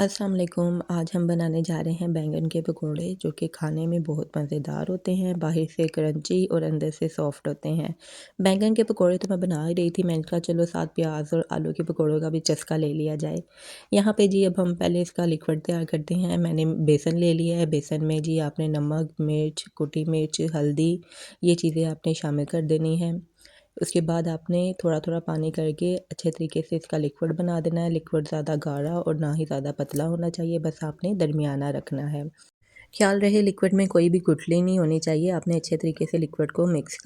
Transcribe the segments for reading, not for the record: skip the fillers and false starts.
अस्सलाम वालेकुम। आज हम बनाने जा रहे हैं बैंगन के पकोड़े जो कि खाने में बहुत मज़ेदार होते हैं। बाहर से क्रंची और अंदर से सॉफ्ट होते हैं। बैंगन के पकोड़े तो मैं बना ही रही थी, मैंने कहा चलो साथ प्याज और आलू के पकोड़ों का भी चस्का ले लिया जाए। यहाँ पे जी अब हम पहले इसका लिक्विड तैयार करते हैं। मैंने बेसन ले लिया है। बेसन में जी आपने नमक, मिर्च, कुटी मिर्च, हल्दी ये चीज़ें आपने शामिल कर देनी है। उसके बाद आपने थोड़ा-थोड़ा पानी करके अच्छे तरीके से इसका लिक्विड बना देना है। लिक्विड ज़्यादा गाढ़ा और ना ही ज़्यादा पतला होना चाहिए, बस आपने दरमियाना रखना है। ख़्याल रहे लिक्विड में कोई भी गुठली नहीं होनी चाहिए। आपने अच्छे तरीके से लिक्विड को मिक्स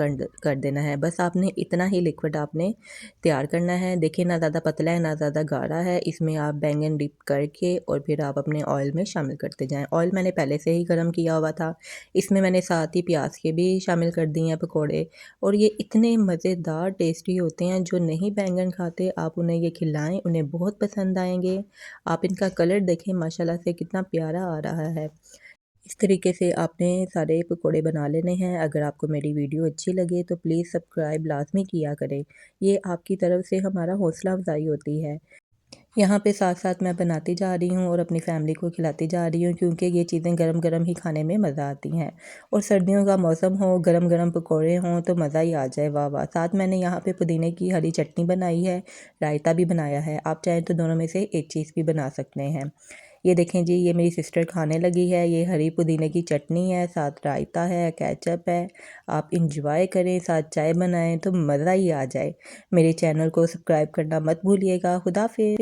कर देना है। बस आपने इतना ही लिक्विड आपने तैयार करना है। देखिए ना ज़्यादा पतला है ना ज़्यादा गाढ़ा है। इसमें आप बैंगन डिप करके और फिर आप अपने ऑयल में शामिल करते जाएँ। ऑयल मैंने पहले से ही गर्म किया हुआ था। इसमें मैंने साथ ही प्याज के भी शामिल कर दिए हैं पकौड़े, और ये इतने मज़ेदार टेस्टी होते हैं। जो नहीं बैंगन खाते आप उन्हें ये खिलाएँ, उन्हें बहुत पसंद आएँगे। आप इनका कलर देखें माशाल्लाह से कितना प्यारा आ रहा है। इस तरीके से आपने सारे पकोड़े बना लेने हैं। अगर आपको मेरी वीडियो अच्छी लगे तो प्लीज़ सब्सक्राइब लाज़मी किया करें। ये आपकी तरफ से हमारा हौसला अफ़ज़ाई होती है। यहाँ पे साथ-साथ मैं बनाती जा रही हूँ और अपनी फ़ैमिली को खिलाती जा रही हूँ, क्योंकि ये चीज़ें गरम-गरम ही खाने में मज़ा आती हैं। और सर्दियों का मौसम हो, गरम-गरम पकोड़े हों तो मज़ा ही आ जाए, वाह वाह! साथ मैंने यहाँ पे पुदीने की हरी चटनी बनाई है, रायता भी बनाया है। आप चाहें तो दोनों में से एक चीज़ भी बना सकते हैं। ये देखें जी, ये मेरी सिस्टर खाने लगी है। ये हरी पुदीने की चटनी है, साथ रायता है, केचप है। आप इंजॉय करें, साथ चाय बनाएँ तो मज़ा ही आ जाए। मेरे चैनल को सब्सक्राइब करना मत भूलिएगा। खुदा हाफ़िज़।